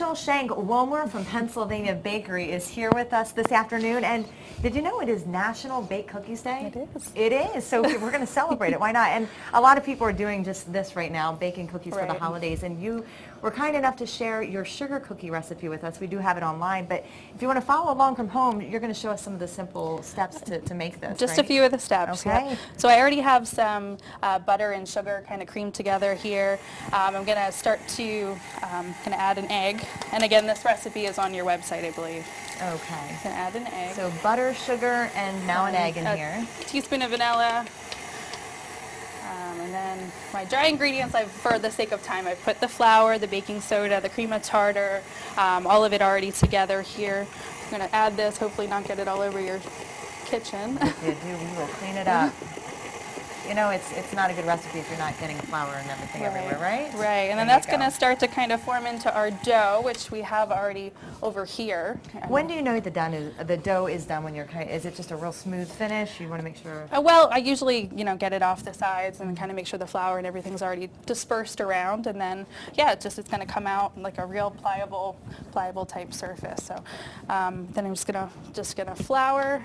Rachel Fox43 from Pennsylvania Bakery is here with us this afternoon. And did you know it is National Baked Cookies Day? It is. It is. So we're going to celebrate it. Why not? And a lot of people are doing just this right now, baking cookies for the holidays. And you were kind enough to share your sugar cookie recipe with us. We do have it online. But if you want to follow along from home, you're going to show us some of the simple steps to make this, Just a few of the steps. Okay. Yeah. So I already have some butter and sugar kind of creamed together here. I'm going to start to kind of add an egg. And again, this recipe is on your website, I believe. Okay. You can add an egg. So butter, sugar, and now an egg in here. A teaspoon of vanilla. And then my dry ingredients, for the sake of time, I've put the flour, the baking soda, the cream of tartar, all of it already together here. I'm going to add this, hopefully not get it all over your kitchen. If you do, we will clean it up. You know, it's not a good recipe if you're not getting flour and everything everywhere, right? Right, and then that's going to start to kind of form into our dough, which we have already over here. When do you know the dough is done? When is it just a real smooth finish? You want to make sure. Well, I usually get it off the sides and kind of make sure the flour and everything's already dispersed around, and then it's going to come out like a real pliable type surface. So then I'm just gonna flour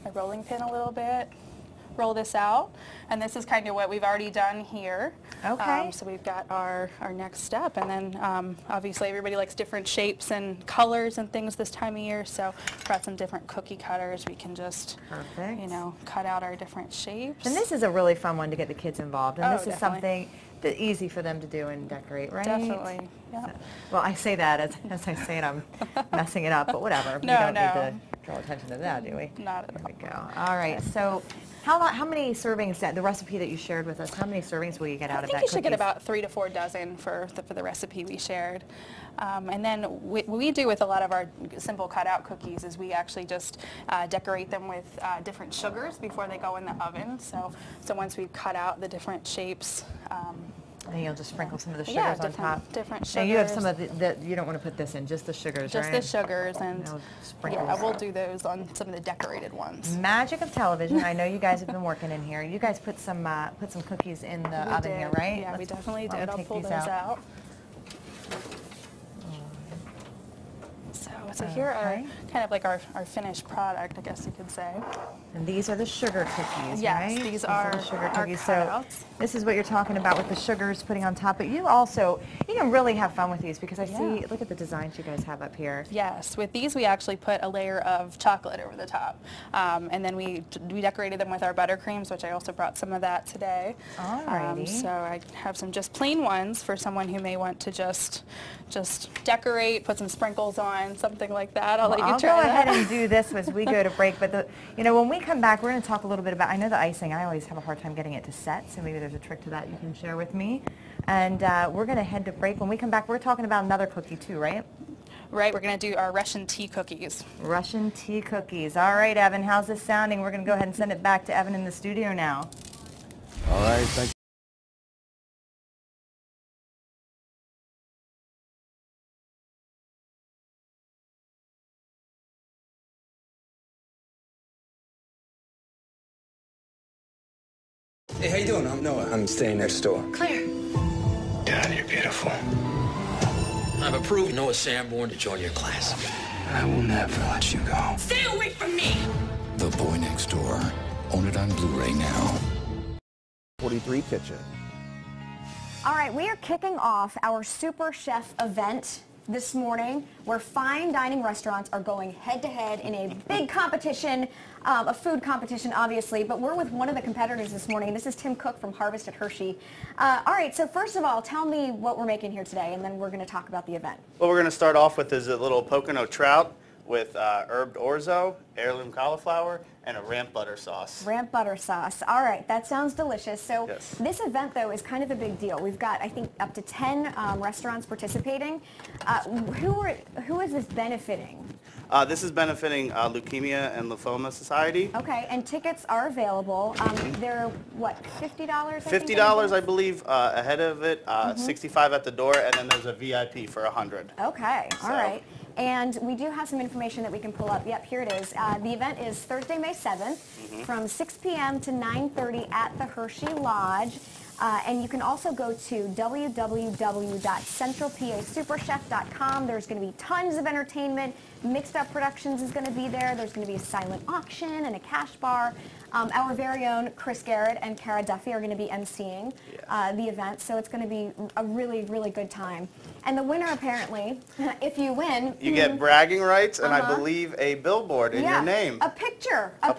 my rolling pin a little bit. Roll this out, and this is kind of what we've already done here. Okay. So we've got our next step, and then obviously everybody likes different shapes and colors and things this time of year, so brought some different cookie cutters. We can just cut out our different shapes. And this is a really fun one to get the kids involved, and this is definitely. something that's easy for them to do and decorate, right? Definitely. Yeah. So, well, I say that as I say it, I'm messing it up, but whatever. We No, don't no. need to draw attention to that, do we? Not at all. There we go. All right. So, how many servings? The recipe that you shared with us. How many servings will you get out of that? I think you should get about 3 to 4 dozen for the recipe we shared. And then what we do with a lot of our simple cutout cookies is we actually just decorate them with different sugars before they go in the oven. So once we've cut out the different shapes. And you'll just sprinkle some of the sugars on top. Different sugars. Now you have some of you don't want to put this in, just the sugars, just right? the sugars, and No sprinkles. yeah, we'll do those on some of the decorated ones. Magic of television. I know you guys have been working in here. You guys put some cookies in the oven here, right? Yeah, we definitely did. I'll take pull these those out. So here are kind of like our finished product, I guess you could say. And these are the sugar cookies, yes, right? These are the sugar our cookies. cutouts. So this is what you're talking about with the sugars putting on top. But you can really have fun with these because I see, look at the designs you guys have up here. Yes, with these we actually put a layer of chocolate over the top. And then we decorated them with our buttercreams, which I also brought some of that today. Alrighty. So I have some just plain ones for someone who may want to just decorate, put some sprinkles on, something like that. I'll let you try that. I'll go ahead and do this as we go to break. But when we come back, we're going to talk a little bit about, I know the icing, I always have a hard time getting it to set, so maybe there's a trick to that you can share with me. And we're going to head to break. When we come back, we're talking about another cookie too, right? Right, we're going to do our Russian tea cookies. Russian tea cookies. All right, Evan, how's this sounding? We're going to go ahead and send it back to Evan in the studio now. All right, thank you. Hey, how you doing? I'm Noah. I'm staying next door. Claire. Dad, you're beautiful. I've approved Noah Sanborn to join your class. I will never let you go. Stay away from me! The Boy Next Door. Own it on Blu-ray now. 43 Kitchen. All right, we are kicking off our Super Chef event this morning, where fine dining restaurants are going head-to-head in a big competition, a food competition, obviously, but we're with one of the competitors this morning. This is Tim Cook from Harvest at Hershey. All right, so first of all, tell me what we're making here today, and then we're going to talk about the event. What we're going to start off with is a little Pocono trout with herbed orzo, heirloom cauliflower, and a ramp butter sauce. Ramp butter sauce. All right, that sounds delicious. So yes. This event, though, is kind of a big deal. We've got, I think, up to 10 restaurants participating. Who is this benefiting? This is benefiting Leukemia and Lymphoma Society. Okay, and tickets are available. They're, what, $50? $50, I believe, ahead of it, $65 at the door, and then there's a VIP for $100. Okay, all right. And we do have some information that we can pull up. Yep, here it is. The event is Thursday, May 7th from 6 p.m. to 9:30 at the Hershey Lodge. And you can also go to www.centralpasuperchef.com. There's going to be tons of entertainment. Mixed Up Productions is going to be there. There's going to be a silent auction and a cash bar. Our very own Chris Garrett and Cara Duffy are going to be emceeing the event, so it's going to be a really, really good time. And the winner, apparently, if you win... You get bragging rights and I believe a billboard in your name. A picture of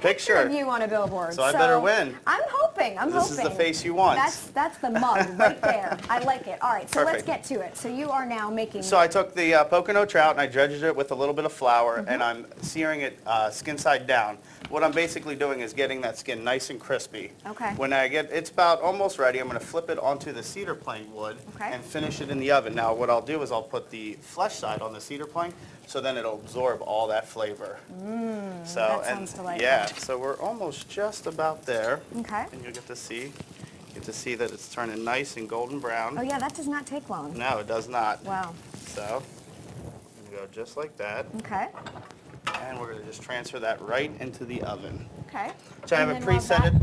you on a billboard. So I better win. I'm hoping. This is the face you want. That's the mug right there. I like it. All right, so let's Perfect. get to it. So you are now making... So I took the Pocono trout and I dredged it with a little bit of flour and I'm searing it skin side down. What I'm basically doing is getting that skin nice and crispy. Okay. When it's about almost ready, I'm going to flip it onto the cedar plank wood and finish it in the oven. Now what I'll do is I'll put the flesh side on the cedar plank so then it'll absorb all that flavor. That sounds delightful. Yeah, so we're almost just about there. Okay. And you'll get to see that it's turning nice and golden brown. Oh yeah, that does not take long. No, it does not. Wow. So, we go just like that. Okay. And we're going to just transfer that right into the oven. Okay. So I have And it then while preset. that-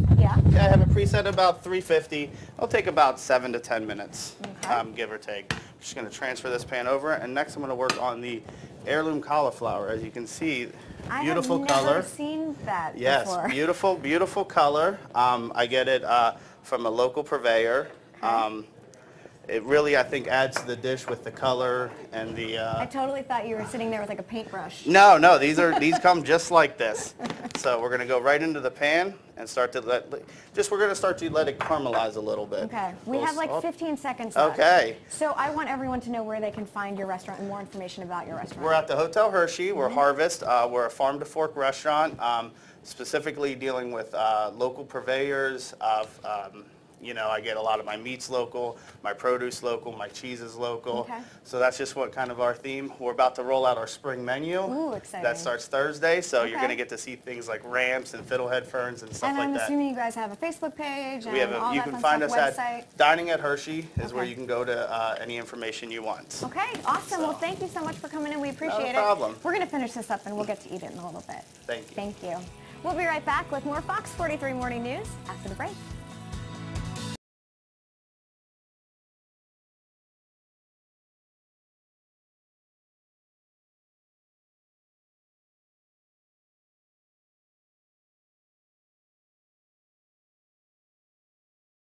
I have it preset at about 350. It'll take about 7 to 10 minutes, give or take. I'm just going to transfer this pan over, and next I'm going to work on the heirloom cauliflower. As you can see, beautiful color. I have never seen that before. Yes, beautiful, beautiful color. I get it from a local purveyor. It really, I think, adds to the dish with the color and the... I totally thought you were sitting there with like a paintbrush. No, these come just like this. So we're going to go right into the pan and start to we're going to start to let it caramelize a little bit. Okay. We have like 15 seconds left. Okay. So I want everyone to know where they can find your restaurant and more information about your restaurant. We're at the Hotel Hershey. We're Harvest. We're a farm-to-fork restaurant, specifically dealing with local purveyors of... I get a lot of my meats local, my produce local, my cheeses local. Okay. So that's just what kind of our theme. We're about to roll out our spring menu. Ooh, exciting. That starts Thursday, so you're Okay. going to get to see things like ramps and fiddlehead ferns and stuff And like I'm that. assuming you guys have a Facebook page and We have all you that can fun find stuff, us website. at Dining at Hershey is where Okay. you can go to any information you want. Okay, awesome. Well, thank you so much for coming in. We appreciate it. problem. We're going to finish this up and we'll get to eat it in a little bit. Thank you. Thank you. We'll be right back with more Fox 43 Morning News after the break.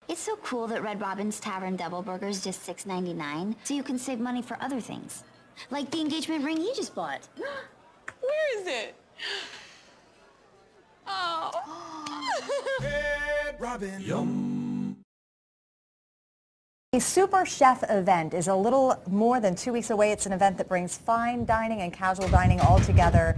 It's so cool that Red Robin's Tavern Double Burger is just $6.99, so you can save money for other things. Like the engagement ring you just bought. Where is it? Oh. Red Robin. Yum. The Super Chef event is a little more than 2 weeks away. It's an event that brings fine dining and casual dining all together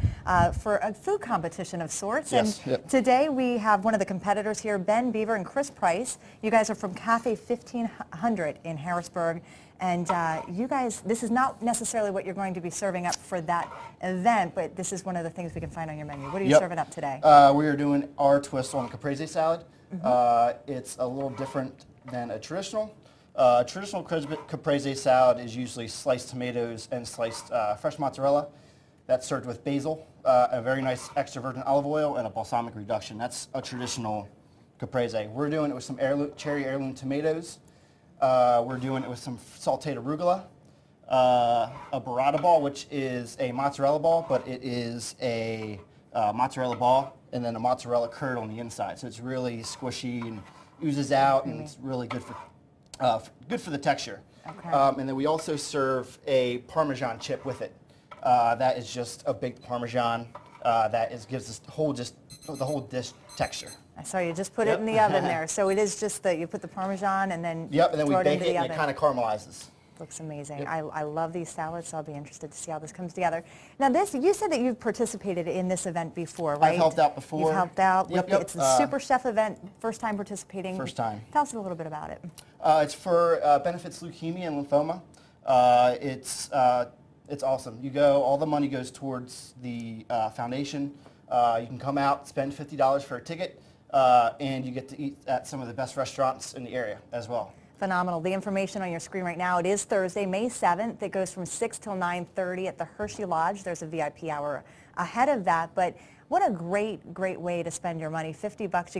for a food competition of sorts. Yes, And today we have one of the competitors here, Ben Beaver and Chris Price. You guys are from Cafe 1500 in Harrisburg. And you guys, this is not necessarily what you're going to be serving up for that event, but this is one of the things we can find on your menu. What are you serving up today? We are doing our twist on caprese salad. It's a little different than a traditional. Traditional caprese salad is usually sliced tomatoes and sliced fresh mozzarella. That's served with basil, a very nice extra virgin olive oil, and a balsamic reduction. That's a traditional caprese. We're doing it with some cherry heirloom tomatoes. We're doing it with some sauteed arugula, a burrata ball, which is a mozzarella ball, but it is a mozzarella ball and then a mozzarella curd on the inside. So it's really squishy and oozes out, and it's really good for the texture. Okay. And then we also serve a Parmesan chip with it. That is just a baked Parmesan gives us the whole dish texture. So you just put it in the oven there. So it is just that you put the Parmesan and then and then we throw it bake into it the and oven. it kind of caramelizes. Looks amazing. I love these salads, so I'll be interested to see how this comes together. Now you said that you've participated in this event before, right? I've helped out before. You've helped out. Yep. It's the Super Chef event, first time participating. First time. Tell us a little bit about it. It's for benefits leukemia and lymphoma. It's awesome. All the money goes towards the foundation. You can come out, spend $50 for a ticket, and you get to eat at some of the best restaurants in the area as well. Phenomenal. The information on your screen right now, it is Thursday, May 7th. It goes from 6 till 9:30 at the Hershey Lodge. There's a VIP hour ahead of that. But what a great way to spend your money. $50,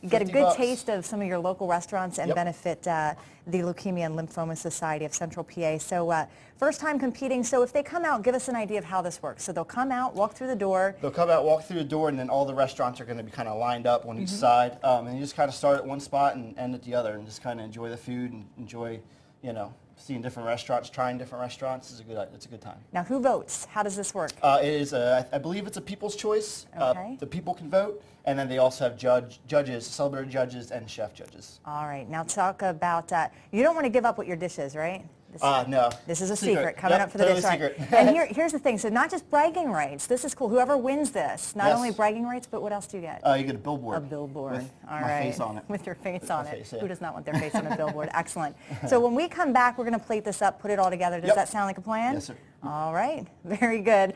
you get a good taste of some of your local restaurants and benefit the Leukemia and Lymphoma Society of Central PA. So first time competing. So if they come out, give us an idea of how this works. So they'll come out, walk through the door. They'll come out, walk through the door, and then all the restaurants are going to be kind of lined up on each side. And you just kind of start at one spot and end at the other, and just kind of enjoy the food and enjoy, you know, seeing different restaurants, trying different restaurants. It's a good time. Now, who votes? How does this work? It is, I believe it's a people's choice. Okay. The people can vote, and then they also have judges, celebrity judges, and chef judges. All right. Now talk about, you don't want to give up what your dish is, right? No. This is a secret coming up for the dish. Secret. And here's the thing. So not just bragging rights. This is cool. Whoever wins this, not only bragging rights, but what else do you get? You get a billboard. A billboard. With All my right. face on it. With your face on it. Face, yeah. Who does not want their face on a billboard? Excellent. So when we come back, we're going to plate this up, put it all together. Does that sound like a plan? Yes, sir. All right. Very good.